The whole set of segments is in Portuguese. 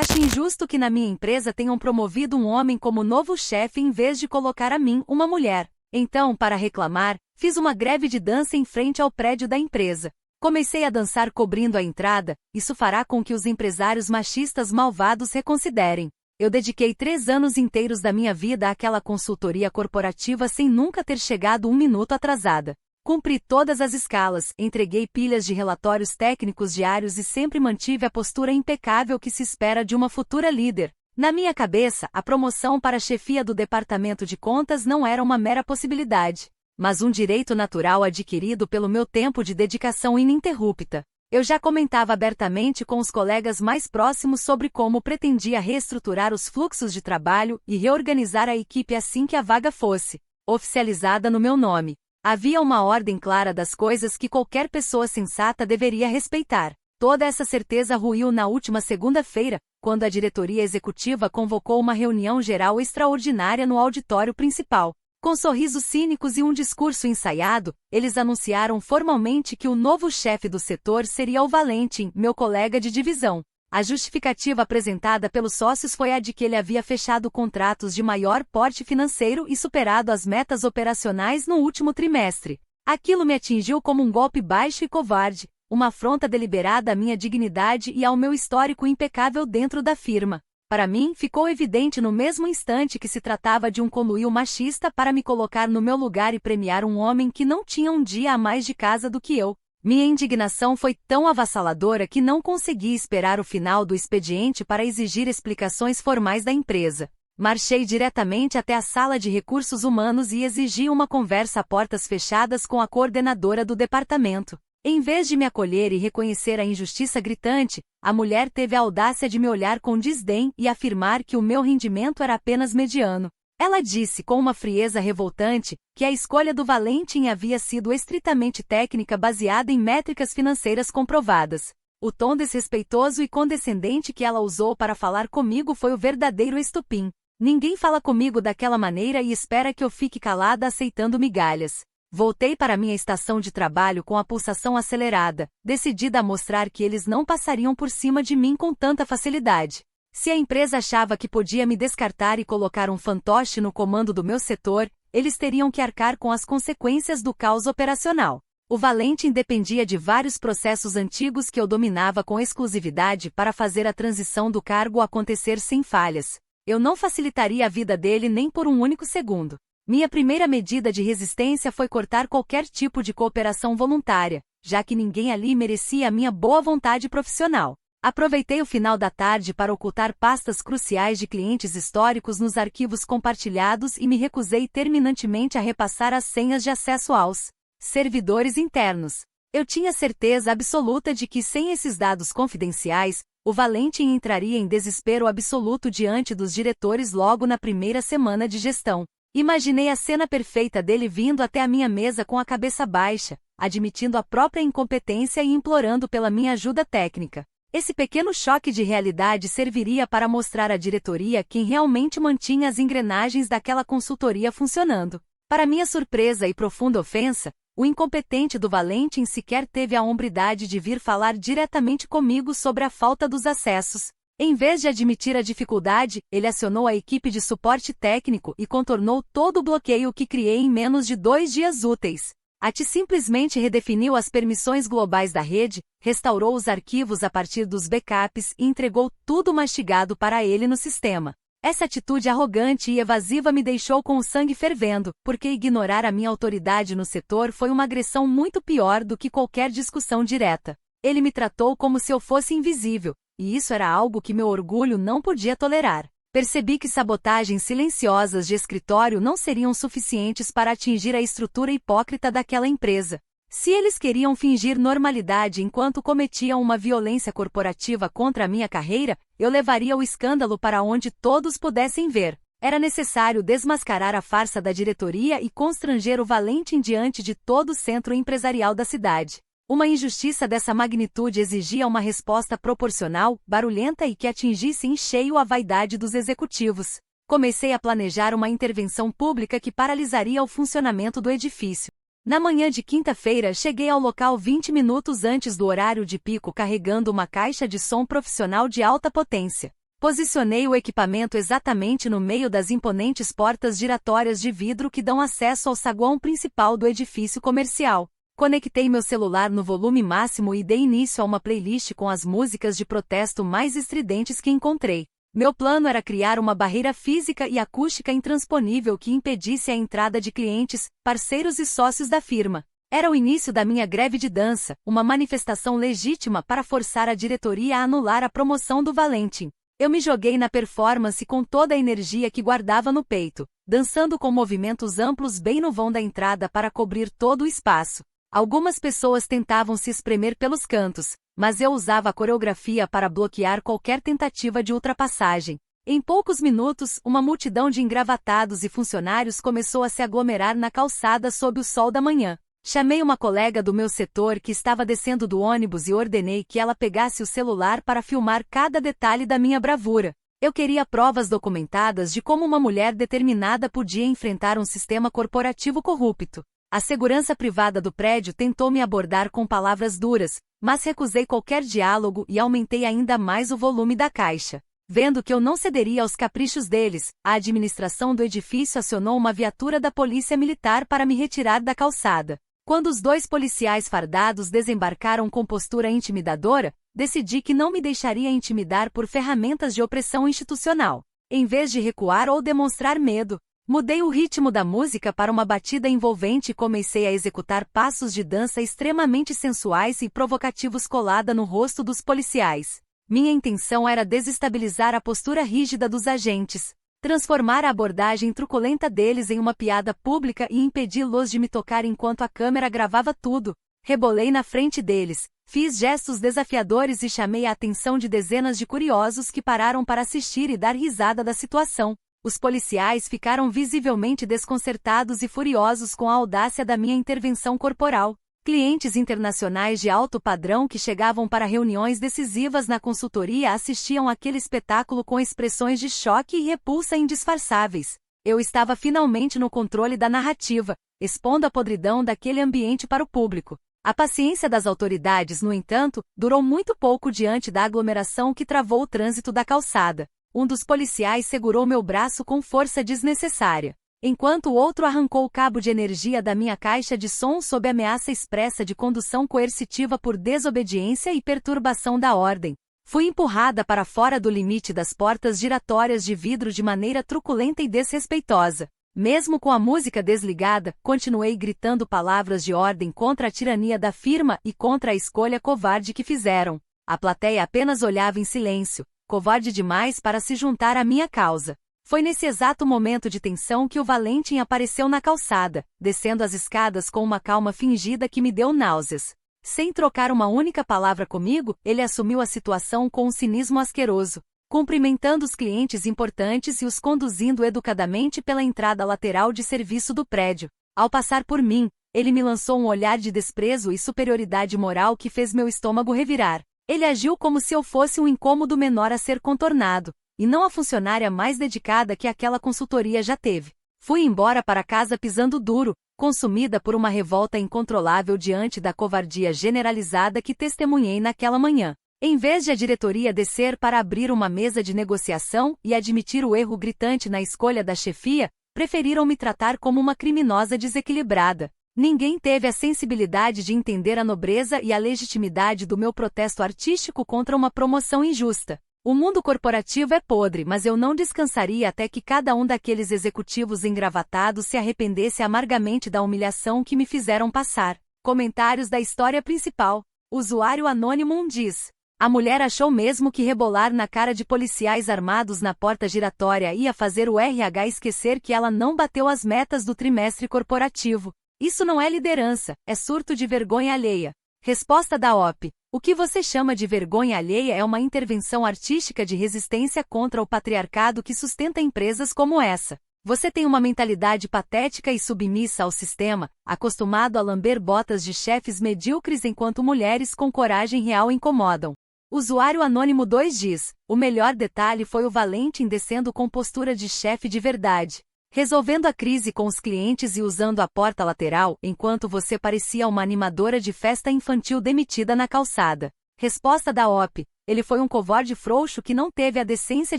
Acho injusto que na minha empresa tenham promovido um homem como novo chefe em vez de colocar a mim, uma mulher. Então, para reclamar, fiz uma greve de dança em frente ao prédio da empresa. Comecei a dançar cobrindo a entrada, isso fará com que os empresários machistas malvados reconsiderem. Eu dediquei 3 anos inteiros da minha vida àquela consultoria corporativa sem nunca ter chegado 1 minuto atrasada. Cumpri todas as escalas, entreguei pilhas de relatórios técnicos diários e sempre mantive a postura impecável que se espera de uma futura líder. Na minha cabeça, a promoção para a chefia do departamento de contas não era uma mera possibilidade, mas um direito natural adquirido pelo meu tempo de dedicação ininterrupta. Eu já comentava abertamente com os colegas mais próximos sobre como pretendia reestruturar os fluxos de trabalho e reorganizar a equipe assim que a vaga fosse oficializada no meu nome. Havia uma ordem clara das coisas que qualquer pessoa sensata deveria respeitar. Toda essa certeza ruiu na última segunda-feira, quando a diretoria executiva convocou uma reunião geral extraordinária no auditório principal. Com sorrisos cínicos e um discurso ensaiado, eles anunciaram formalmente que o novo chefe do setor seria o Valentim, meu colega de divisão. A justificativa apresentada pelos sócios foi a de que ele havia fechado contratos de maior porte financeiro e superado as metas operacionais no último trimestre. Aquilo me atingiu como um golpe baixo e covarde, uma afronta deliberada à minha dignidade e ao meu histórico impecável dentro da firma. Para mim, ficou evidente no mesmo instante que se tratava de um conluio machista para me colocar no meu lugar e premiar um homem que não tinha um dia a mais de casa do que eu. Minha indignação foi tão avassaladora que não consegui esperar o final do expediente para exigir explicações formais da empresa. Marchei diretamente até a sala de recursos humanos e exigi uma conversa a portas fechadas com a coordenadora do departamento. Em vez de me acolher e reconhecer a injustiça gritante, a mulher teve a audácia de me olhar com desdém e afirmar que o meu rendimento era apenas mediano. Ela disse com uma frieza revoltante que a escolha do Valentim havia sido estritamente técnica baseada em métricas financeiras comprovadas. O tom desrespeitoso e condescendente que ela usou para falar comigo foi o verdadeiro estupim. Ninguém fala comigo daquela maneira e espera que eu fique calada aceitando migalhas. Voltei para minha estação de trabalho com a pulsação acelerada, decidida a mostrar que eles não passariam por cima de mim com tanta facilidade. Se a empresa achava que podia me descartar e colocar um fantoche no comando do meu setor, eles teriam que arcar com as consequências do caos operacional. O Valentim dependia de vários processos antigos que eu dominava com exclusividade para fazer a transição do cargo acontecer sem falhas. Eu não facilitaria a vida dele nem por um único segundo. Minha primeira medida de resistência foi cortar qualquer tipo de cooperação voluntária, já que ninguém ali merecia a minha boa vontade profissional. Aproveitei o final da tarde para ocultar pastas cruciais de clientes históricos nos arquivos compartilhados e me recusei terminantemente a repassar as senhas de acesso aos servidores internos. Eu tinha certeza absoluta de que sem esses dados confidenciais, o Valentim entraria em desespero absoluto diante dos diretores logo na primeira semana de gestão. Imaginei a cena perfeita dele vindo até a minha mesa com a cabeça baixa, admitindo a própria incompetência e implorando pela minha ajuda técnica. Esse pequeno choque de realidade serviria para mostrar à diretoria quem realmente mantinha as engrenagens daquela consultoria funcionando. Para minha surpresa e profunda ofensa, o incompetente do Valentim sequer teve a hombridade de vir falar diretamente comigo sobre a falta dos acessos. Em vez de admitir a dificuldade, ele acionou a equipe de suporte técnico e contornou todo o bloqueio que criei em menos de 2 dias úteis. A TI simplesmente redefiniu as permissões globais da rede, restaurou os arquivos a partir dos backups e entregou tudo mastigado para ele no sistema. Essa atitude arrogante e evasiva me deixou com o sangue fervendo, porque ignorar a minha autoridade no setor foi uma agressão muito pior do que qualquer discussão direta. Ele me tratou como se eu fosse invisível, e isso era algo que meu orgulho não podia tolerar. Percebi que sabotagens silenciosas de escritório não seriam suficientes para atingir a estrutura hipócrita daquela empresa. Se eles queriam fingir normalidade enquanto cometiam uma violência corporativa contra a minha carreira, eu levaria o escândalo para onde todos pudessem ver. Era necessário desmascarar a farsa da diretoria e constranger o Valentim diante de todo o centro empresarial da cidade. Uma injustiça dessa magnitude exigia uma resposta proporcional, barulhenta e que atingisse em cheio a vaidade dos executivos. Comecei a planejar uma intervenção pública que paralisaria o funcionamento do edifício. Na manhã de quinta-feira cheguei ao local 20 minutos antes do horário de pico carregando uma caixa de som profissional de alta potência. Posicionei o equipamento exatamente no meio das imponentes portas giratórias de vidro que dão acesso ao saguão principal do edifício comercial. Conectei meu celular no volume máximo e dei início a uma playlist com as músicas de protesto mais estridentes que encontrei. Meu plano era criar uma barreira física e acústica intransponível que impedisse a entrada de clientes, parceiros e sócios da firma. Era o início da minha greve de dança, uma manifestação legítima para forçar a diretoria a anular a promoção do Valentim. Eu me joguei na performance com toda a energia que guardava no peito, dançando com movimentos amplos bem no vão da entrada para cobrir todo o espaço. Algumas pessoas tentavam se espremer pelos cantos, mas eu usava a coreografia para bloquear qualquer tentativa de ultrapassagem. Em poucos minutos, uma multidão de engravatados e funcionários começou a se aglomerar na calçada sob o sol da manhã. Chamei uma colega do meu setor que estava descendo do ônibus e ordenei que ela pegasse o celular para filmar cada detalhe da minha bravura. Eu queria provas documentadas de como uma mulher determinada podia enfrentar um sistema corporativo corrupto. A segurança privada do prédio tentou me abordar com palavras duras, mas recusei qualquer diálogo e aumentei ainda mais o volume da caixa. Vendo que eu não cederia aos caprichos deles, a administração do edifício acionou uma viatura da polícia militar para me retirar da calçada. Quando os 2 policiais fardados desembarcaram com postura intimidadora, decidi que não me deixaria intimidar por ferramentas de opressão institucional. Em vez de recuar ou demonstrar medo, mudei o ritmo da música para uma batida envolvente e comecei a executar passos de dança extremamente sensuais e provocativos colada no rosto dos policiais. Minha intenção era desestabilizar a postura rígida dos agentes, transformar a abordagem truculenta deles em uma piada pública e impedi-los de me tocar enquanto a câmera gravava tudo. Rebolei na frente deles, fiz gestos desafiadores e chamei a atenção de dezenas de curiosos que pararam para assistir e dar risada da situação. Os policiais ficaram visivelmente desconcertados e furiosos com a audácia da minha intervenção corporal. Clientes internacionais de alto padrão que chegavam para reuniões decisivas na consultoria assistiam àquele espetáculo com expressões de choque e repulsa indisfarçáveis. Eu estava finalmente no controle da narrativa, expondo a podridão daquele ambiente para o público. A paciência das autoridades, no entanto, durou muito pouco diante da aglomeração que travou o trânsito da calçada. Um dos policiais segurou meu braço com força desnecessária, enquanto o outro arrancou o cabo de energia da minha caixa de som sob ameaça expressa de condução coercitiva por desobediência e perturbação da ordem. Fui empurrada para fora do limite das portas giratórias de vidro de maneira truculenta e desrespeitosa. Mesmo com a música desligada, continuei gritando palavras de ordem contra a tirania da firma e contra a escolha covarde que fizeram. A plateia apenas olhava em silêncio, covarde demais para se juntar à minha causa. Foi nesse exato momento de tensão que o Valentim apareceu na calçada, descendo as escadas com uma calma fingida que me deu náuseas. Sem trocar uma única palavra comigo, ele assumiu a situação com um cinismo asqueroso, cumprimentando os clientes importantes e os conduzindo educadamente pela entrada lateral de serviço do prédio. Ao passar por mim, ele me lançou um olhar de desprezo e superioridade moral que fez meu estômago revirar. Ele agiu como se eu fosse um incômodo menor a ser contornado, e não a funcionária mais dedicada que aquela consultoria já teve. Fui embora para casa pisando duro, consumida por uma revolta incontrolável diante da covardia generalizada que testemunhei naquela manhã. Em vez de a diretoria descer para abrir uma mesa de negociação e admitir o erro gritante na escolha da chefia, preferiram me tratar como uma criminosa desequilibrada. Ninguém teve a sensibilidade de entender a nobreza e a legitimidade do meu protesto artístico contra uma promoção injusta. O mundo corporativo é podre, mas eu não descansaria até que cada um daqueles executivos engravatados se arrependesse amargamente da humilhação que me fizeram passar. Comentários da história principal. Usuário anônimo 1 diz: a mulher achou mesmo que rebolar na cara de policiais armados na porta giratória ia fazer o RH esquecer que ela não bateu as metas do trimestre corporativo. Isso não é liderança, é surto de vergonha alheia. Resposta da OP. O que você chama de vergonha alheia é uma intervenção artística de resistência contra o patriarcado que sustenta empresas como essa. Você tem uma mentalidade patética e submissa ao sistema, acostumado a lamber botas de chefes medíocres enquanto mulheres com coragem real incomodam. Usuário anônimo 2 diz: o melhor detalhe foi o Valentim descendo com postura de chefe de verdade, resolvendo a crise com os clientes e usando a porta lateral, enquanto você parecia uma animadora de festa infantil demitida na calçada. Resposta da OP. Ele foi um covarde frouxo que não teve a decência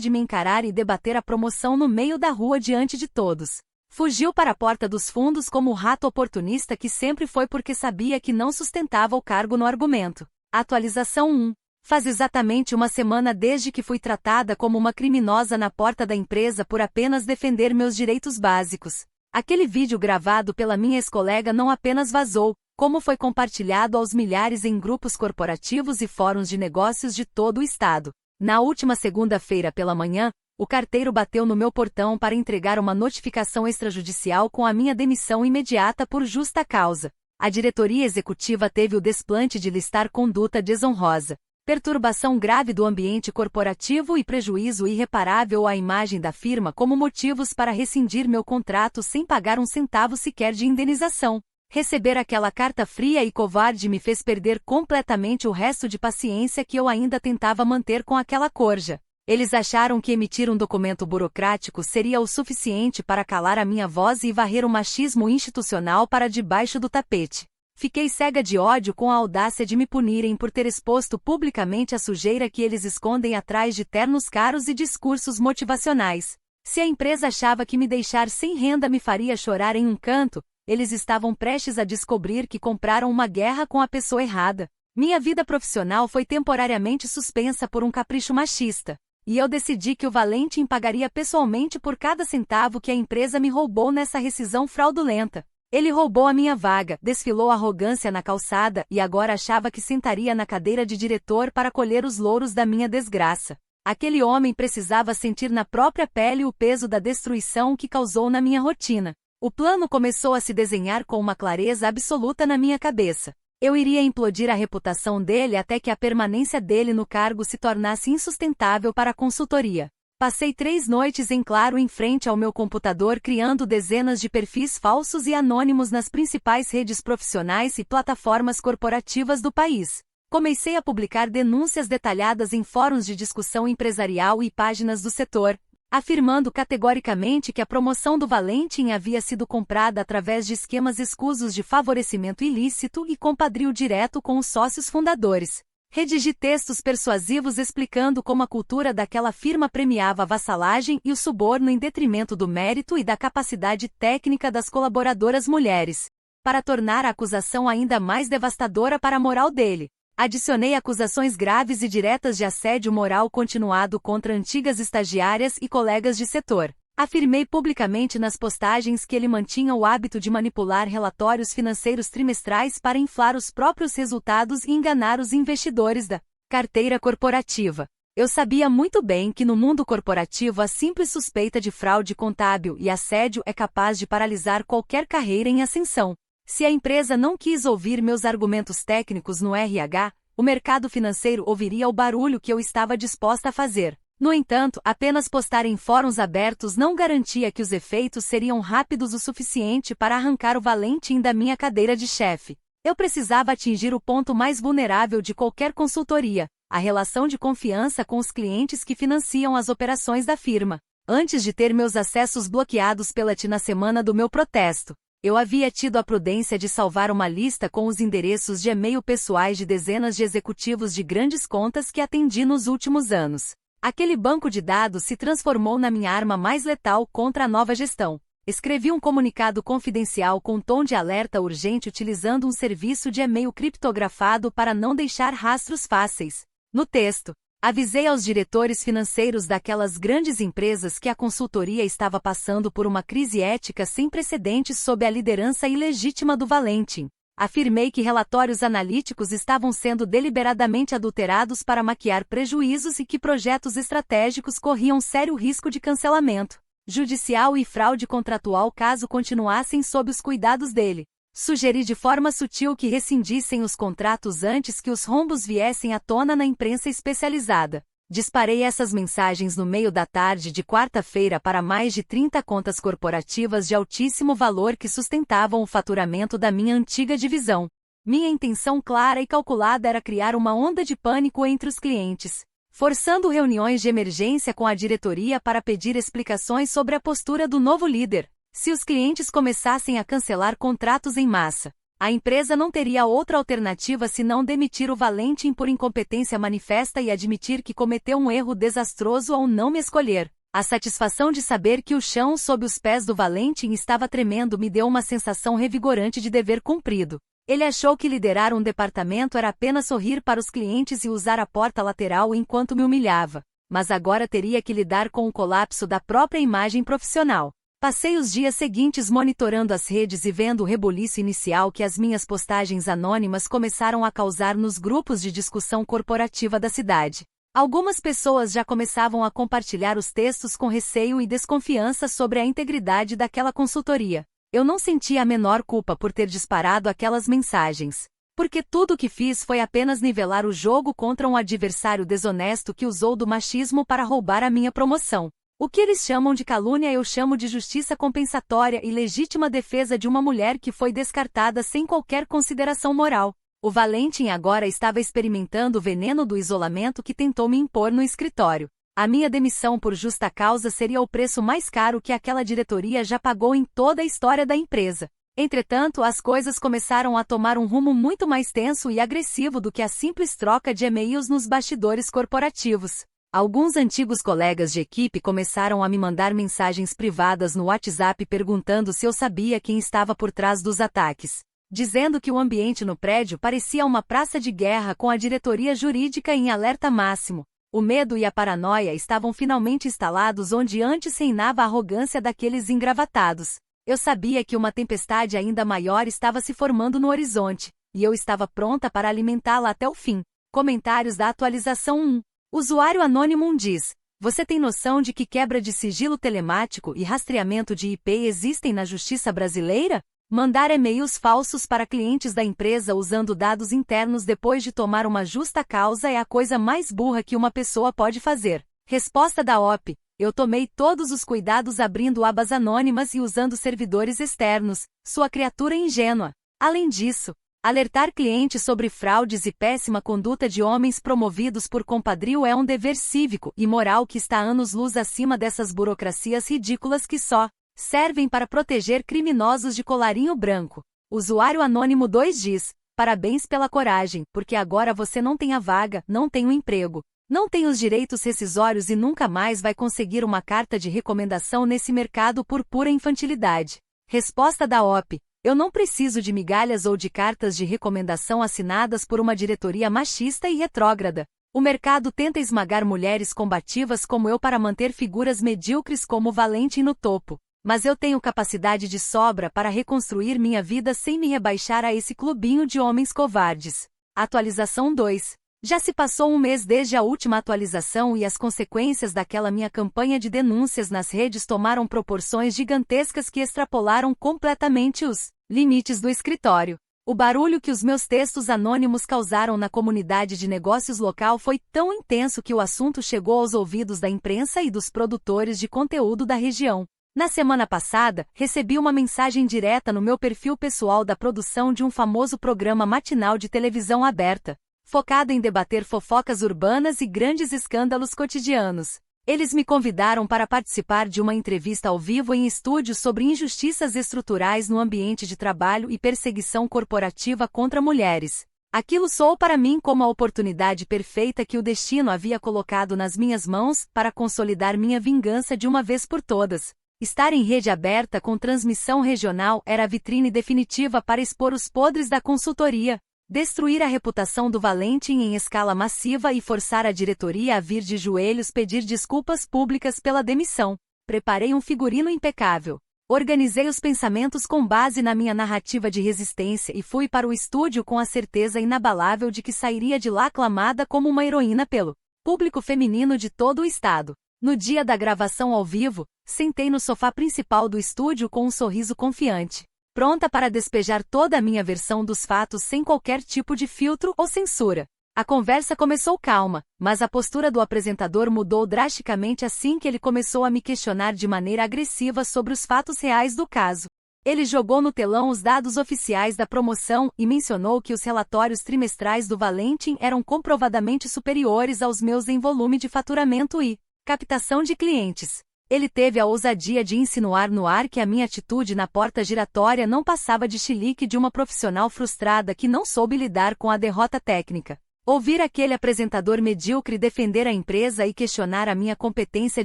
de me encarar e debater a promoção no meio da rua diante de todos. Fugiu para a porta dos fundos como o rato oportunista que sempre foi porque sabia que não sustentava o cargo no argumento. Atualização 1. Faz exatamente uma semana desde que fui tratada como uma criminosa na porta da empresa por apenas defender meus direitos básicos. Aquele vídeo gravado pela minha ex-colega não apenas vazou, como foi compartilhado aos milhares em grupos corporativos e fóruns de negócios de todo o estado. Na última segunda-feira pela manhã, o carteiro bateu no meu portão para entregar uma notificação extrajudicial com a minha demissão imediata por justa causa. A diretoria executiva teve o desplante de listar conduta desonrosa, perturbação grave do ambiente corporativo e prejuízo irreparável à imagem da firma como motivos para rescindir meu contrato sem pagar um centavo sequer de indenização. Receber aquela carta fria e covarde me fez perder completamente o resto de paciência que eu ainda tentava manter com aquela corja. Eles acharam que emitir um documento burocrático seria o suficiente para calar a minha voz e varrer o machismo institucional para debaixo do tapete. Fiquei cega de ódio com a audácia de me punirem por ter exposto publicamente a sujeira que eles escondem atrás de ternos caros e discursos motivacionais. Se a empresa achava que me deixar sem renda me faria chorar em um canto, eles estavam prestes a descobrir que compraram uma guerra com a pessoa errada. Minha vida profissional foi temporariamente suspensa por um capricho machista. E eu decidi que o Valentim pagaria pessoalmente por cada centavo que a empresa me roubou nessa rescisão fraudulenta. Ele roubou a minha vaga, desfilou arrogância na calçada e agora achava que sentaria na cadeira de diretor para colher os louros da minha desgraça. Aquele homem precisava sentir na própria pele o peso da destruição que causou na minha rotina. O plano começou a se desenhar com uma clareza absoluta na minha cabeça. Eu iria implodir a reputação dele até que a permanência dele no cargo se tornasse insustentável para a consultoria. Passei 3 noites em claro em frente ao meu computador criando dezenas de perfis falsos e anônimos nas principais redes profissionais e plataformas corporativas do país. Comecei a publicar denúncias detalhadas em fóruns de discussão empresarial e páginas do setor, afirmando categoricamente que a promoção do Valentim havia sido comprada através de esquemas escusos de favorecimento ilícito e compadrio direto com os sócios fundadores. Redigi textos persuasivos explicando como a cultura daquela firma premiava a vassalagem e o suborno em detrimento do mérito e da capacidade técnica das colaboradoras mulheres. Para tornar a acusação ainda mais devastadora para a moral dele, adicionei acusações graves e diretas de assédio moral continuado contra antigas estagiárias e colegas de setor. Afirmei publicamente nas postagens que ele mantinha o hábito de manipular relatórios financeiros trimestrais para inflar os próprios resultados e enganar os investidores da carteira corporativa. Eu sabia muito bem que no mundo corporativo a simples suspeita de fraude contábil e assédio é capaz de paralisar qualquer carreira em ascensão. Se a empresa não quis ouvir meus argumentos técnicos no RH, o mercado financeiro ouviria o barulho que eu estava disposta a fazer. No entanto, apenas postar em fóruns abertos não garantia que os efeitos seriam rápidos o suficiente para arrancar o Valentim da minha cadeira de chefe. Eu precisava atingir o ponto mais vulnerável de qualquer consultoria, a relação de confiança com os clientes que financiam as operações da firma. Antes de ter meus acessos bloqueados pela TI na semana do meu protesto, eu havia tido a prudência de salvar uma lista com os endereços de e-mail pessoais de dezenas de executivos de grandes contas que atendi nos últimos anos. Aquele banco de dados se transformou na minha arma mais letal contra a nova gestão. Escrevi um comunicado confidencial com tom de alerta urgente utilizando um serviço de e-mail criptografado para não deixar rastros fáceis. No texto, avisei aos diretores financeiros daquelas grandes empresas que a consultoria estava passando por uma crise ética sem precedentes sob a liderança ilegítima do Valentim. Afirmei que relatórios analíticos estavam sendo deliberadamente adulterados para maquiar prejuízos e que projetos estratégicos corriam sério risco de cancelamento judicial e fraude contratual caso continuassem sob os cuidados dele. Sugeri de forma sutil que rescindissem os contratos antes que os rombos viessem à tona na imprensa especializada. Disparei essas mensagens no meio da tarde de quarta-feira para mais de 30 contas corporativas de altíssimo valor que sustentavam o faturamento da minha antiga divisão. Minha intenção clara e calculada era criar uma onda de pânico entre os clientes, forçando reuniões de emergência com a diretoria para pedir explicações sobre a postura do novo líder. Se os clientes começassem a cancelar contratos em massa, A empresa não teria outra alternativa senão demitir o Valentim por incompetência manifesta e admitir que cometeu um erro desastroso ao não me escolher. A satisfação de saber que o chão sob os pés do Valentim estava tremendo me deu uma sensação revigorante de dever cumprido. Ele achou que liderar um departamento era apenas sorrir para os clientes e usar a porta lateral enquanto me humilhava. Mas agora teria que lidar com o colapso da própria imagem profissional. Passei os dias seguintes monitorando as redes e vendo o rebuliço inicial que as minhas postagens anônimas começaram a causar nos grupos de discussão corporativa da cidade. Algumas pessoas já começavam a compartilhar os textos com receio e desconfiança sobre a integridade daquela consultoria. Eu não sentia a menor culpa por ter disparado aquelas mensagens. Porque tudo o que fiz foi apenas nivelar o jogo contra um adversário desonesto que usou do machismo para roubar a minha promoção. O que eles chamam de calúnia eu chamo de justiça compensatória e legítima defesa de uma mulher que foi descartada sem qualquer consideração moral. O Valentim agora estava experimentando o veneno do isolamento que tentou me impor no escritório. A minha demissão por justa causa seria o preço mais caro que aquela diretoria já pagou em toda a história da empresa. Entretanto, as coisas começaram a tomar um rumo muito mais tenso e agressivo do que a simples troca de e-mails nos bastidores corporativos. Alguns antigos colegas de equipe começaram a me mandar mensagens privadas no WhatsApp perguntando se eu sabia quem estava por trás dos ataques, dizendo que o ambiente no prédio parecia uma praça de guerra com a diretoria jurídica em alerta máximo. O medo e a paranoia estavam finalmente instalados onde antes reinava a arrogância daqueles engravatados. Eu sabia que uma tempestade ainda maior estava se formando no horizonte, e eu estava pronta para alimentá-la até o fim. Comentários da atualização 1. Usuário anônimo 1 diz: você tem noção de que quebra de sigilo telemático e rastreamento de IP existem na justiça brasileira? Mandar e-mails falsos para clientes da empresa usando dados internos depois de tomar uma justa causa é a coisa mais burra que uma pessoa pode fazer. Resposta da OP: eu tomei todos os cuidados abrindo abas anônimas e usando servidores externos, sua criatura ingênua. Além disso, alertar clientes sobre fraudes e péssima conduta de homens promovidos por compadrio é um dever cívico e moral que está anos-luz acima dessas burocracias ridículas que só servem para proteger criminosos de colarinho branco. Usuário anônimo 2 diz: parabéns pela coragem, porque agora você não tem a vaga, não tem o emprego, não tem os direitos rescisórios e nunca mais vai conseguir uma carta de recomendação nesse mercado por pura infantilidade. Resposta da OP: eu não preciso de migalhas ou de cartas de recomendação assinadas por uma diretoria machista e retrógrada. O mercado tenta esmagar mulheres combativas como eu para manter figuras medíocres como Valentim no topo. Mas eu tenho capacidade de sobra para reconstruir minha vida sem me rebaixar a esse clubinho de homens covardes. Atualização 2. Já se passou um mês desde a última atualização e as consequências daquela minha campanha de denúncias nas redes tomaram proporções gigantescas que extrapolaram completamente os limites do escritório. O barulho que os meus textos anônimos causaram na comunidade de negócios local foi tão intenso que o assunto chegou aos ouvidos da imprensa e dos produtores de conteúdo da região. Na semana passada, recebi uma mensagem direta no meu perfil pessoal da produção de um famoso programa matinal de televisão aberta, focado em debater fofocas urbanas e grandes escândalos cotidianos. Eles me convidaram para participar de uma entrevista ao vivo em estúdio sobre injustiças estruturais no ambiente de trabalho e perseguição corporativa contra mulheres. Aquilo soou para mim como a oportunidade perfeita que o destino havia colocado nas minhas mãos para consolidar minha vingança de uma vez por todas. Estar em rede aberta com transmissão regional era a vitrine definitiva para expor os podres da consultoria, destruir a reputação do Valentim em escala massiva e forçar a diretoria a vir de joelhos pedir desculpas públicas pela demissão. Preparei um figurino impecável. Organizei os pensamentos com base na minha narrativa de resistência e fui para o estúdio com a certeza inabalável de que sairia de lá aclamada como uma heroína pelo público feminino de todo o estado. No dia da gravação ao vivo, sentei no sofá principal do estúdio com um sorriso confiante, pronta para despejar toda a minha versão dos fatos sem qualquer tipo de filtro ou censura. A conversa começou calma, mas a postura do apresentador mudou drasticamente assim que ele começou a me questionar de maneira agressiva sobre os fatos reais do caso. Ele jogou no telão os dados oficiais da promoção e mencionou que os relatórios trimestrais do Valentim eram comprovadamente superiores aos meus em volume de faturamento e captação de clientes. Ele teve a ousadia de insinuar no ar que a minha atitude na porta giratória não passava de chilique de uma profissional frustrada que não soube lidar com a derrota técnica. Ouvir aquele apresentador medíocre defender a empresa e questionar a minha competência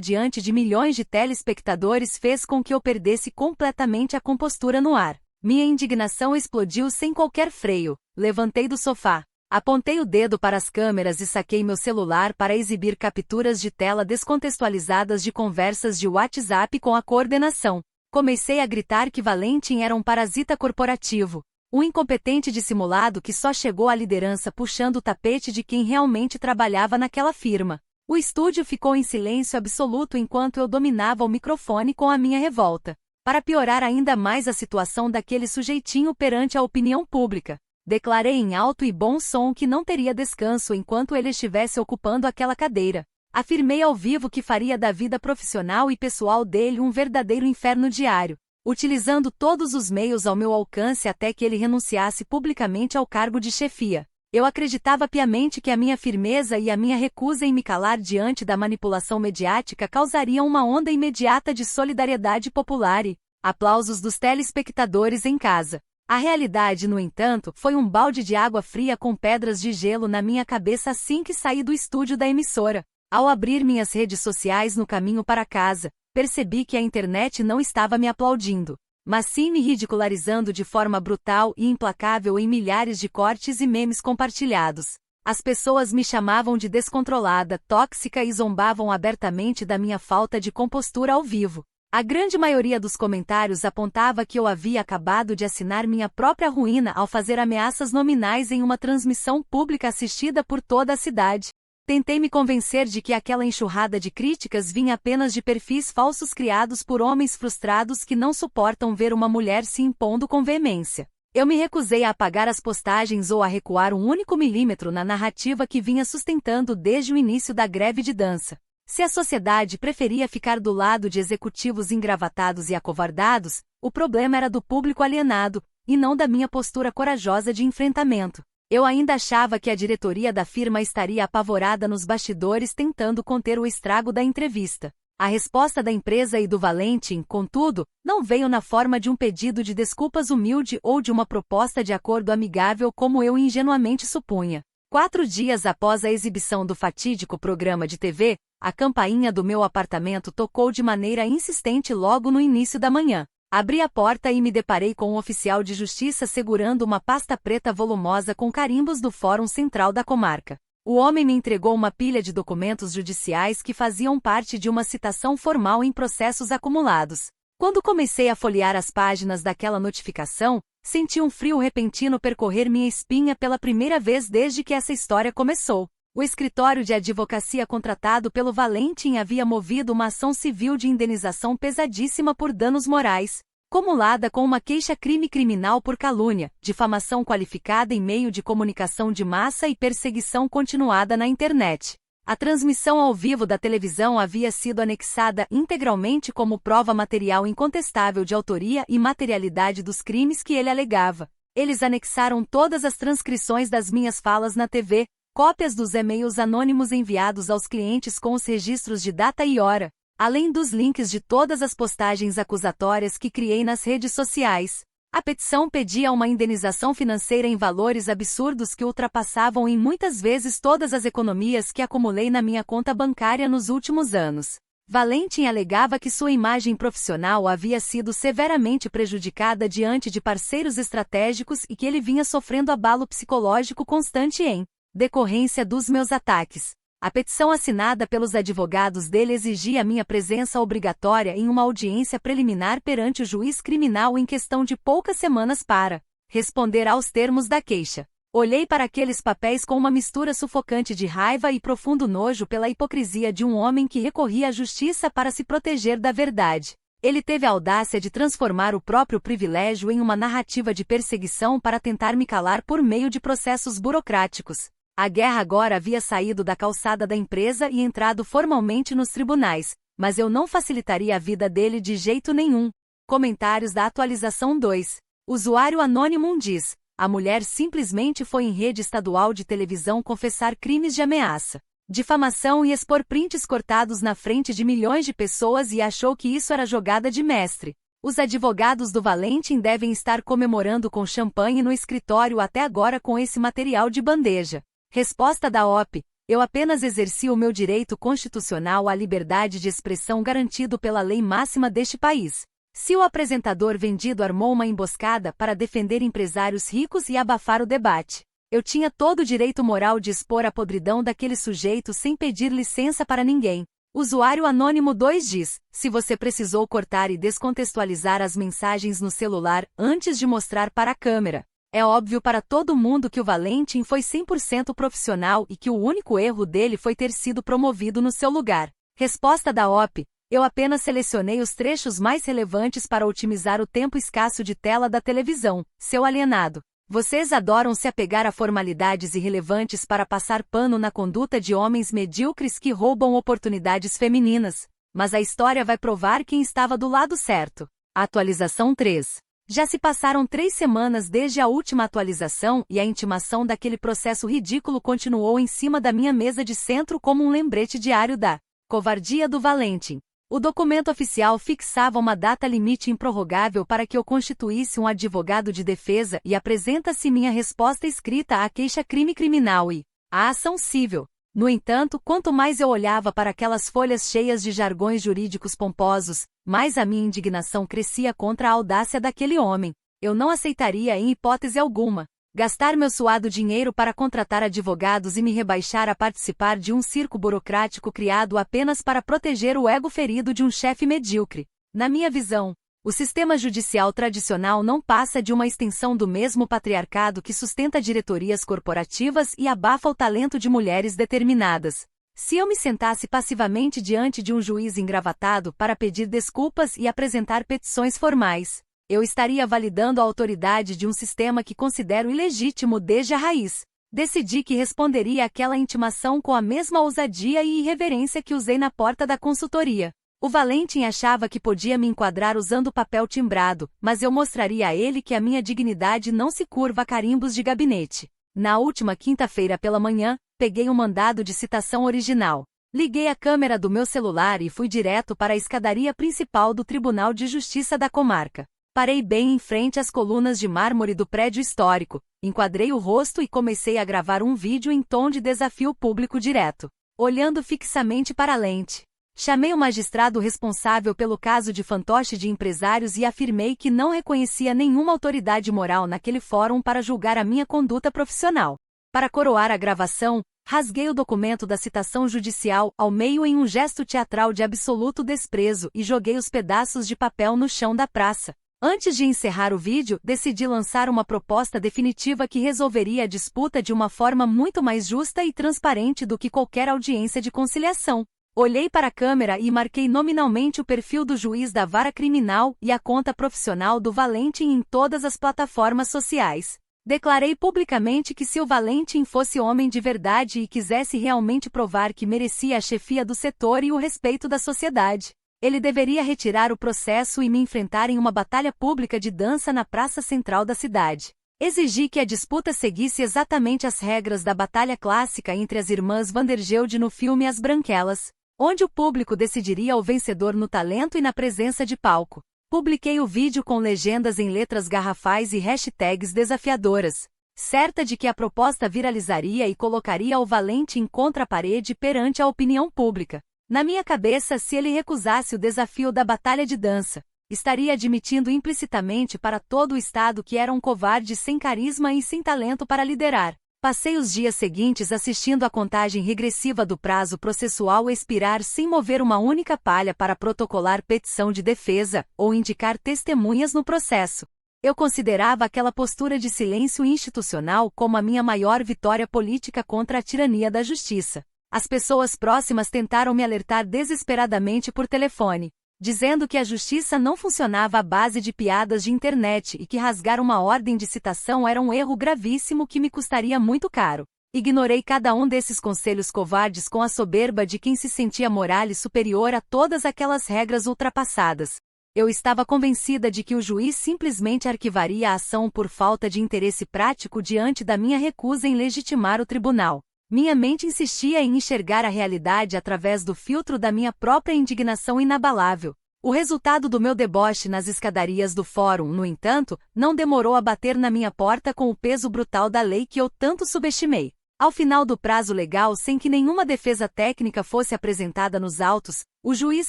diante de milhões de telespectadores fez com que eu perdesse completamente a compostura no ar. Minha indignação explodiu sem qualquer freio. Levantei do sofá. Apontei o dedo para as câmeras e saquei meu celular para exibir capturas de tela descontextualizadas de conversas de WhatsApp com a coordenação. Comecei a gritar que Valentim era um parasita corporativo. Um incompetente dissimulado que só chegou à liderança puxando o tapete de quem realmente trabalhava naquela firma. O estúdio ficou em silêncio absoluto enquanto eu dominava o microfone com a minha revolta. Para piorar ainda mais a situação daquele sujeitinho perante a opinião pública, declarei em alto e bom som que não teria descanso enquanto ele estivesse ocupando aquela cadeira. Afirmei ao vivo que faria da vida profissional e pessoal dele um verdadeiro inferno diário, utilizando todos os meios ao meu alcance até que ele renunciasse publicamente ao cargo de chefia. Eu acreditava piamente que a minha firmeza e a minha recusa em me calar diante da manipulação mediática causariam uma onda imediata de solidariedade popular e aplausos dos telespectadores em casa. A realidade, no entanto, foi um balde de água fria com pedras de gelo na minha cabeça assim que saí do estúdio da emissora. Ao abrir minhas redes sociais no caminho para casa, percebi que a internet não estava me aplaudindo, mas sim me ridicularizando de forma brutal e implacável em milhares de cortes e memes compartilhados. As pessoas me chamavam de descontrolada, tóxica e zombavam abertamente da minha falta de compostura ao vivo. A grande maioria dos comentários apontava que eu havia acabado de assinar minha própria ruína ao fazer ameaças nominais em uma transmissão pública assistida por toda a cidade. Tentei me convencer de que aquela enxurrada de críticas vinha apenas de perfis falsos criados por homens frustrados que não suportam ver uma mulher se impondo com veemência. Eu me recusei a apagar as postagens ou a recuar um único milímetro na narrativa que vinha sustentando desde o início da greve de dança. Se a sociedade preferia ficar do lado de executivos engravatados e acovardados, o problema era do público alienado, e não da minha postura corajosa de enfrentamento. Eu ainda achava que a diretoria da firma estaria apavorada nos bastidores tentando conter o estrago da entrevista. A resposta da empresa e do Valentim, contudo, não veio na forma de um pedido de desculpas humilde ou de uma proposta de acordo amigável como eu ingenuamente supunha. 4 dias após a exibição do fatídico programa de TV, a campainha do meu apartamento tocou de maneira insistente logo no início da manhã. Abri a porta e me deparei com um oficial de justiça segurando uma pasta preta volumosa com carimbos do Fórum Central da comarca. O homem me entregou uma pilha de documentos judiciais que faziam parte de uma citação formal em processos acumulados. Quando comecei a folhear as páginas daquela notificação, senti um frio repentino percorrer minha espinha pela primeira vez desde que essa história começou. O escritório de advocacia contratado pelo Valentim havia movido uma ação civil de indenização pesadíssima por danos morais, cumulada com uma queixa-crime criminal por calúnia, difamação qualificada em meio de comunicação de massa e perseguição continuada na internet. A transmissão ao vivo da televisão havia sido anexada integralmente como prova material incontestável de autoria e materialidade dos crimes que ele alegava. Eles anexaram todas as transcrições das minhas falas na TV, cópias dos e-mails anônimos enviados aos clientes com os registros de data e hora, além dos links de todas as postagens acusatórias que criei nas redes sociais. A petição pedia uma indenização financeira em valores absurdos que ultrapassavam em muitas vezes todas as economias que acumulei na minha conta bancária nos últimos anos. Valentim alegava que sua imagem profissional havia sido severamente prejudicada diante de parceiros estratégicos e que ele vinha sofrendo abalo psicológico constante em decorrência dos meus ataques. A petição assinada pelos advogados dele exigia minha presença obrigatória em uma audiência preliminar perante o juiz criminal em questão de poucas semanas para responder aos termos da queixa. Olhei para aqueles papéis com uma mistura sufocante de raiva e profundo nojo pela hipocrisia de um homem que recorria à justiça para se proteger da verdade. Ele teve a audácia de transformar o próprio privilégio em uma narrativa de perseguição para tentar me calar por meio de processos burocráticos. A guerra agora havia saído da calçada da empresa e entrado formalmente nos tribunais, mas eu não facilitaria a vida dele de jeito nenhum. Comentários da atualização 2. Usuário anônimo diz: a mulher simplesmente foi em rede estadual de televisão confessar crimes de ameaça. difamação e expor prints cortados na frente de milhões de pessoas e achou que isso era jogada de mestre. Os advogados do Valentim devem estar comemorando com champanhe no escritório até agora com esse material de bandeja. Resposta da OP: eu apenas exerci o meu direito constitucional à liberdade de expressão garantido pela lei máxima deste país. Se o apresentador vendido armou uma emboscada para defender empresários ricos e abafar o debate, eu tinha todo o direito moral de expor a podridão daquele sujeito sem pedir licença para ninguém. Usuário Anônimo 2 diz: se você precisou cortar e descontextualizar as mensagens no celular antes de mostrar para a câmera, é óbvio para todo mundo que o Valentim foi 100% profissional e que o único erro dele foi ter sido promovido no seu lugar. Resposta da OP: eu apenas selecionei os trechos mais relevantes para otimizar o tempo escasso de tela da televisão, seu alienado. Vocês adoram se apegar a formalidades irrelevantes para passar pano na conduta de homens medíocres que roubam oportunidades femininas, mas a história vai provar quem estava do lado certo. Atualização 3. Já se passaram 3 semanas desde a última atualização e a intimação daquele processo ridículo continuou em cima da minha mesa de centro como um lembrete diário da covardia do Valentim. O documento oficial fixava uma data limite improrrogável para que eu constituísse um advogado de defesa e apresenta-se minha resposta escrita à queixa-crime criminal e à ação civil. No entanto, quanto mais eu olhava para aquelas folhas cheias de jargões jurídicos pomposos, mais a minha indignação crescia contra a audácia daquele homem. Eu não aceitaria em hipótese alguma gastar meu suado dinheiro para contratar advogados e me rebaixar a participar de um circo burocrático criado apenas para proteger o ego ferido de um chefe medíocre. Na minha visão, o sistema judicial tradicional não passa de uma extensão do mesmo patriarcado que sustenta diretorias corporativas e abafa o talento de mulheres determinadas. Se eu me sentasse passivamente diante de um juiz engravatado para pedir desculpas e apresentar petições formais, eu estaria validando a autoridade de um sistema que considero ilegítimo desde a raiz. Decidi que responderia àquela intimação com a mesma ousadia e irreverência que usei na porta da consultoria. O Valentim achava que podia me enquadrar usando papel timbrado, mas eu mostraria a ele que a minha dignidade não se curva a carimbos de gabinete. Na última quinta-feira pela manhã, peguei um mandado de citação original. Liguei a câmera do meu celular e fui direto para a escadaria principal do Tribunal de Justiça da comarca. Parei bem em frente às colunas de mármore do prédio histórico, enquadrei o rosto e comecei a gravar um vídeo em tom de desafio público direto, olhando fixamente para a lente. Chamei o magistrado responsável pelo caso de fantoche de empresários e afirmei que não reconhecia nenhuma autoridade moral naquele fórum para julgar a minha conduta profissional. Para coroar a gravação, rasguei o documento da citação judicial ao meio em um gesto teatral de absoluto desprezo e joguei os pedaços de papel no chão da praça. Antes de encerrar o vídeo, decidi lançar uma proposta definitiva que resolveria a disputa de uma forma muito mais justa e transparente do que qualquer audiência de conciliação. Olhei para a câmera e marquei nominalmente o perfil do juiz da vara criminal e a conta profissional do Valentim em todas as plataformas sociais. Declarei publicamente que se o Valentim fosse homem de verdade e quisesse realmente provar que merecia a chefia do setor e o respeito da sociedade, ele deveria retirar o processo e me enfrentar em uma batalha pública de dança na praça central da cidade. Exigi que a disputa seguisse exatamente as regras da batalha clássica entre as irmãs Vandergelde no filme As Branquelas, onde o público decidiria o vencedor no talento e na presença de palco. Publiquei o vídeo com legendas em letras garrafais e hashtags desafiadoras, certa de que a proposta viralizaria e colocaria o Valentim contra a parede perante a opinião pública. Na minha cabeça, se ele recusasse o desafio da batalha de dança, estaria admitindo implicitamente para todo o Estado que era um covarde sem carisma e sem talento para liderar. Passei os dias seguintes assistindo a contagem regressiva do prazo processual expirar sem mover uma única palha para protocolar petição de defesa ou indicar testemunhas no processo. Eu considerava aquela postura de silêncio institucional como a minha maior vitória política contra a tirania da justiça. As pessoas próximas tentaram me alertar desesperadamente por telefone, dizendo que a justiça não funcionava à base de piadas de internet e que rasgar uma ordem de citação era um erro gravíssimo que me custaria muito caro. Ignorei cada um desses conselhos covardes com a soberba de quem se sentia moral e superior a todas aquelas regras ultrapassadas. Eu estava convencida de que o juiz simplesmente arquivaria a ação por falta de interesse prático diante da minha recusa em legitimar o tribunal. Minha mente insistia em enxergar a realidade através do filtro da minha própria indignação inabalável. O resultado do meu deboche nas escadarias do fórum, no entanto, não demorou a bater na minha porta com o peso brutal da lei que eu tanto subestimei. Ao final do prazo legal, sem que nenhuma defesa técnica fosse apresentada nos autos, o juiz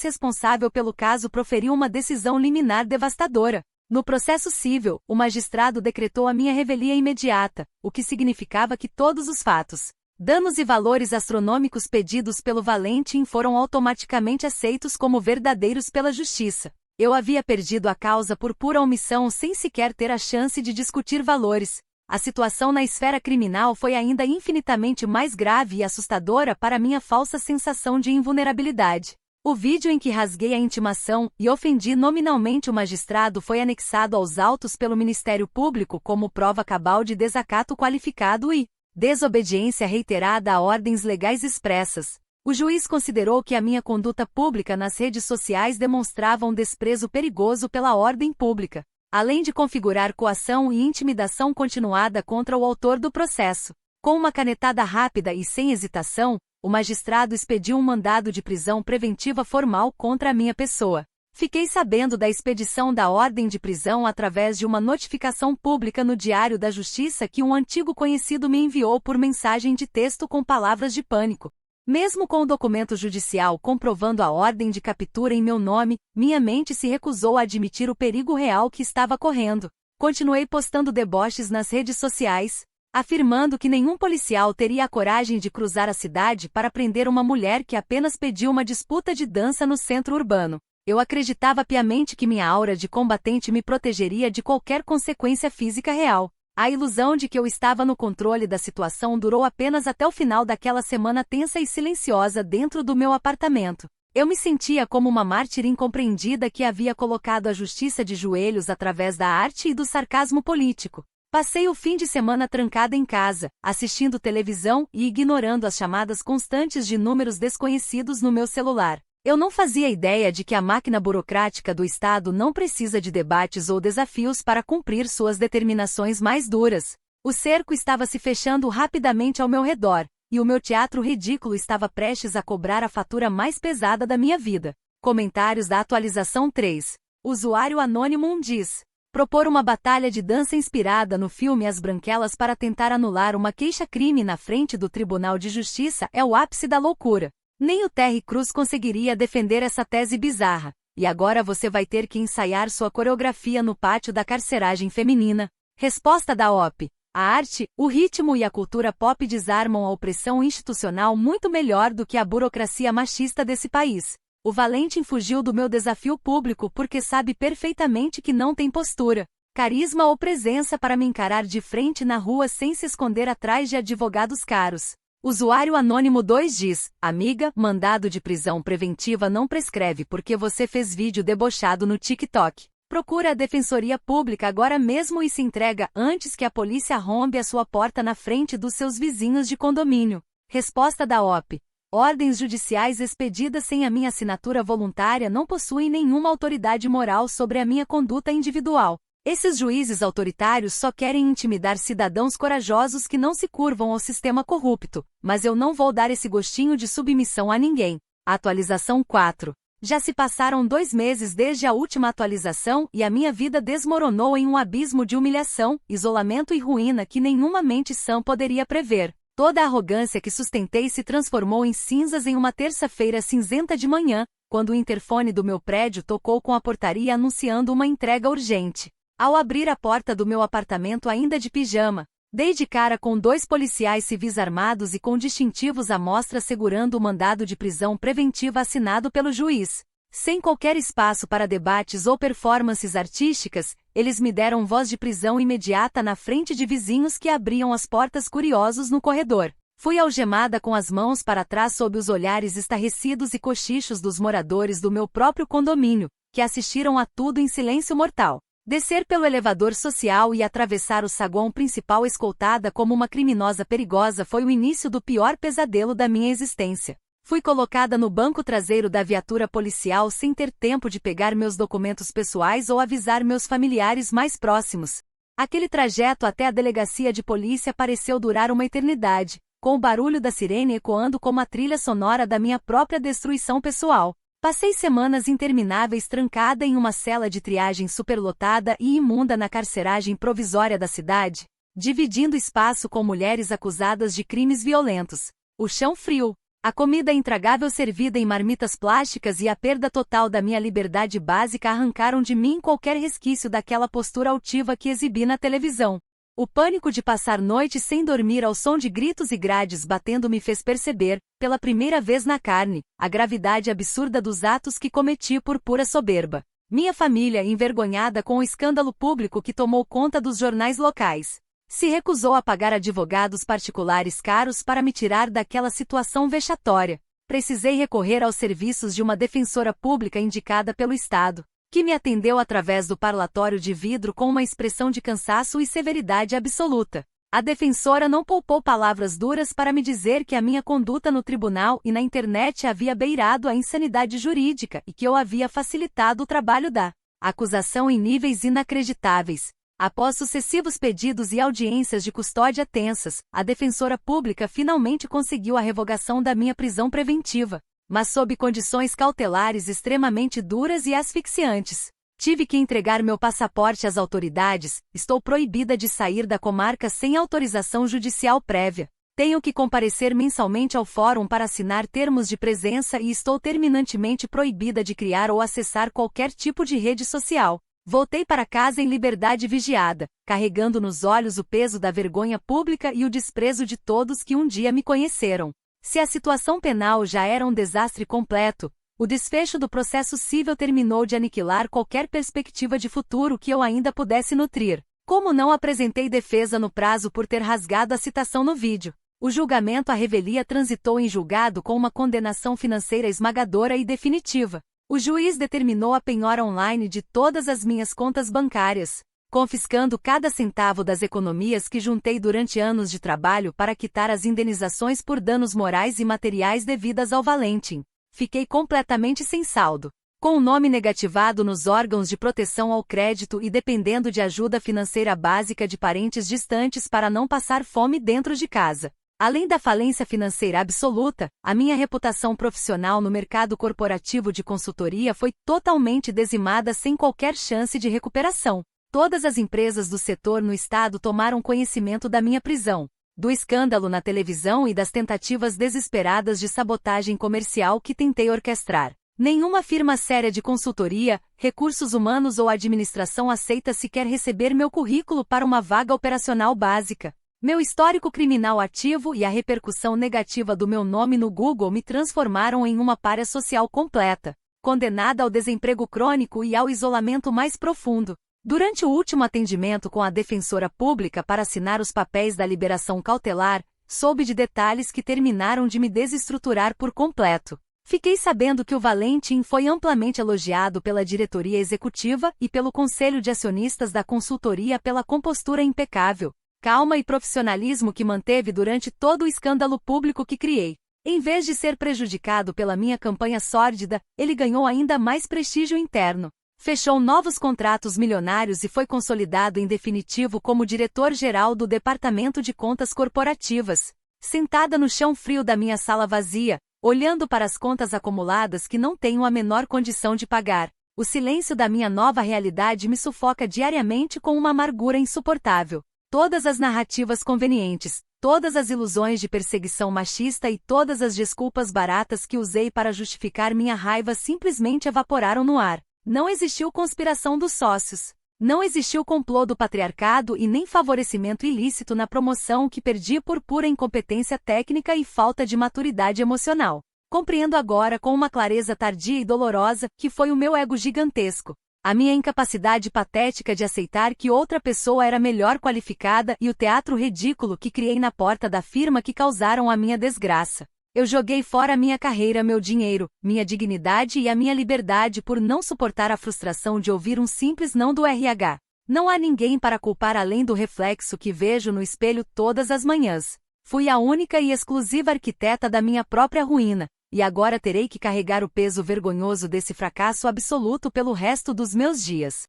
responsável pelo caso proferiu uma decisão liminar devastadora. No processo civil, o magistrado decretou a minha revelia imediata, o que significava que todos os fatos, danos e valores astronômicos pedidos pelo Valentim foram automaticamente aceitos como verdadeiros pela justiça. Eu havia perdido a causa por pura omissão sem sequer ter a chance de discutir valores. A situação na esfera criminal foi ainda infinitamente mais grave e assustadora para minha falsa sensação de invulnerabilidade. O vídeo em que rasguei a intimação e ofendi nominalmente o magistrado foi anexado aos autos pelo Ministério Público como prova cabal de desacato qualificado e desobediência reiterada a ordens legais expressas. O juiz considerou que a minha conduta pública nas redes sociais demonstrava um desprezo perigoso pela ordem pública, além de configurar coação e intimidação continuada contra o autor do processo. Com uma canetada rápida e sem hesitação, o magistrado expediu um mandado de prisão preventiva formal contra a minha pessoa. Fiquei sabendo da expedição da ordem de prisão através de uma notificação pública no Diário da Justiça que um antigo conhecido me enviou por mensagem de texto com palavras de pânico. Mesmo com o documento judicial comprovando a ordem de captura em meu nome, minha mente se recusou a admitir o perigo real que estava correndo. Continuei postando deboches nas redes sociais, afirmando que nenhum policial teria a coragem de cruzar a cidade para prender uma mulher que apenas pediu uma disputa de dança no centro urbano. Eu acreditava piamente que minha aura de combatente me protegeria de qualquer consequência física real. A ilusão de que eu estava no controle da situação durou apenas até o final daquela semana tensa e silenciosa dentro do meu apartamento. Eu me sentia como uma mártir incompreendida que havia colocado a justiça de joelhos através da arte e do sarcasmo político. Passei o fim de semana trancada em casa, assistindo televisão e ignorando as chamadas constantes de números desconhecidos no meu celular. Eu não fazia ideia de que a máquina burocrática do Estado não precisa de debates ou desafios para cumprir suas determinações mais duras. O cerco estava se fechando rapidamente ao meu redor, e o meu teatro ridículo estava prestes a cobrar a fatura mais pesada da minha vida. Comentários da atualização 3. Usuário anônimo diz: propor uma batalha de dança inspirada no filme As Branquelas para tentar anular uma queixa-crime na frente do Tribunal de Justiça é o ápice da loucura. Nem o Terry Crews conseguiria defender essa tese bizarra. E agora você vai ter que ensaiar sua coreografia no pátio da carceragem feminina. Resposta da OP. A arte, o ritmo e a cultura pop desarmam a opressão institucional muito melhor do que a burocracia machista desse país. O Valentim fugiu do meu desafio público porque sabe perfeitamente que não tem postura, carisma ou presença para me encarar de frente na rua sem se esconder atrás de advogados caros. Usuário anônimo 2 diz: amiga, mandado de prisão preventiva não prescreve porque você fez vídeo debochado no TikTok. Procura a Defensoria Pública agora mesmo e se entrega antes que a polícia arrombe a sua porta na frente dos seus vizinhos de condomínio. Resposta da OP. Ordens judiciais expedidas sem a minha assinatura voluntária não possuem nenhuma autoridade moral sobre a minha conduta individual. Esses juízes autoritários só querem intimidar cidadãos corajosos que não se curvam ao sistema corrupto, mas eu não vou dar esse gostinho de submissão a ninguém. Atualização 4. Já se passaram 2 meses desde a última atualização e a minha vida desmoronou em um abismo de humilhação, isolamento e ruína que nenhuma mente sã poderia prever. Toda a arrogância que sustentei se transformou em cinzas em uma terça-feira cinzenta de manhã, quando o interfone do meu prédio tocou com a portaria anunciando uma entrega urgente. Ao abrir a porta do meu apartamento ainda de pijama, dei de cara com 2 policiais civis armados e com distintivos à mostra segurando o mandado de prisão preventiva assinado pelo juiz. Sem qualquer espaço para debates ou performances artísticas, eles me deram voz de prisão imediata na frente de vizinhos que abriam as portas curiosos no corredor. Fui algemada com as mãos para trás sob os olhares estarrecidos e cochichos dos moradores do meu próprio condomínio, que assistiram a tudo em silêncio mortal. Descer pelo elevador social e atravessar o saguão principal escoltada como uma criminosa perigosa foi o início do pior pesadelo da minha existência. Fui colocada no banco traseiro da viatura policial sem ter tempo de pegar meus documentos pessoais ou avisar meus familiares mais próximos. Aquele trajeto até a delegacia de polícia pareceu durar uma eternidade. com o barulho da sirene ecoando como a trilha sonora da minha própria destruição pessoal. Passei semanas intermináveis trancada em uma cela de triagem superlotada e imunda na carceragem provisória da cidade, dividindo espaço com mulheres acusadas de crimes violentos. O chão frio, a comida intragável servida em marmitas plásticas e a perda total da minha liberdade básica arrancaram de mim qualquer resquício daquela postura altiva que exibi na televisão. O pânico de passar noites sem dormir ao som de gritos e grades batendo me fez perceber, pela primeira vez na carne, a gravidade absurda dos atos que cometi por pura soberba. Minha família, envergonhada com o escândalo público que tomou conta dos jornais locais, se recusou a pagar advogados particulares caros para me tirar daquela situação vexatória. Precisei recorrer aos serviços de uma defensora pública indicada pelo Estado, que me atendeu através do parlatório de vidro com uma expressão de cansaço e severidade absoluta. A defensora não poupou palavras duras para me dizer que a minha conduta no tribunal e na internet havia beirado a insanidade jurídica e que eu havia facilitado o trabalho da acusação em níveis inacreditáveis. Após sucessivos pedidos e audiências de custódia tensas, a defensora pública finalmente conseguiu a revogação da minha prisão preventiva, mas sob condições cautelares extremamente duras e asfixiantes. Tive que entregar meu passaporte às autoridades, estou proibida de sair da comarca sem autorização judicial prévia. Tenho que comparecer mensalmente ao fórum para assinar termos de presença e estou terminantemente proibida de criar ou acessar qualquer tipo de rede social. Voltei para casa em liberdade vigiada, carregando nos olhos o peso da vergonha pública e o desprezo de todos que um dia me conheceram. Se a situação penal já era um desastre completo, o desfecho do processo civil terminou de aniquilar qualquer perspectiva de futuro que eu ainda pudesse nutrir. Como não apresentei defesa no prazo por ter rasgado a citação no vídeo, o julgamento à revelia transitou em julgado com uma condenação financeira esmagadora e definitiva. O juiz determinou a penhora online de todas as minhas contas bancárias, confiscando cada centavo das economias que juntei durante anos de trabalho para quitar as indenizações por danos morais e materiais devidas ao Valentim. Fiquei completamente sem saldo, com o nome negativado nos órgãos de proteção ao crédito e dependendo de ajuda financeira básica de parentes distantes para não passar fome dentro de casa. Além da falência financeira absoluta, a minha reputação profissional no mercado corporativo de consultoria foi totalmente dizimada sem qualquer chance de recuperação. Todas as empresas do setor no estado tomaram conhecimento da minha prisão, do escândalo na televisão e das tentativas desesperadas de sabotagem comercial que tentei orquestrar. Nenhuma firma séria de consultoria, recursos humanos ou administração aceita sequer receber meu currículo para uma vaga operacional básica. Meu histórico criminal ativo e a repercussão negativa do meu nome no Google me transformaram em uma pária social completa, condenada ao desemprego crônico e ao isolamento mais profundo. Durante o último atendimento com a defensora pública para assinar os papéis da liberação cautelar, soube de detalhes que terminaram de me desestruturar por completo. Fiquei sabendo que o Valentim foi amplamente elogiado pela diretoria executiva e pelo conselho de acionistas da consultoria pela compostura impecável, calma e profissionalismo que manteve durante todo o escândalo público que criei. Em vez de ser prejudicado pela minha campanha sórdida, ele ganhou ainda mais prestígio interno. Fechou novos contratos milionários e foi consolidado em definitivo como diretor-geral do Departamento de Contas Corporativas. Sentada no chão frio da minha sala vazia, olhando para as contas acumuladas que não tenho a menor condição de pagar, o silêncio da minha nova realidade me sufoca diariamente com uma amargura insuportável. Todas as narrativas convenientes, todas as ilusões de perseguição machista e todas as desculpas baratas que usei para justificar minha raiva simplesmente evaporaram no ar. Não existiu conspiração dos sócios. Não existiu complô do patriarcado e nem favorecimento ilícito na promoção que perdi por pura incompetência técnica e falta de maturidade emocional. Compreendo agora com uma clareza tardia e dolorosa que foi o meu ego gigantesco. A minha incapacidade patética de aceitar que outra pessoa era melhor qualificada e o teatro ridículo que criei na porta da firma que causaram a minha desgraça. Eu joguei fora minha carreira, meu dinheiro, minha dignidade e a minha liberdade por não suportar a frustração de ouvir um simples não do RH. Não há ninguém para culpar além do reflexo que vejo no espelho todas as manhãs. Fui a única e exclusiva arquiteta da minha própria ruína. E agora terei que carregar o peso vergonhoso desse fracasso absoluto pelo resto dos meus dias.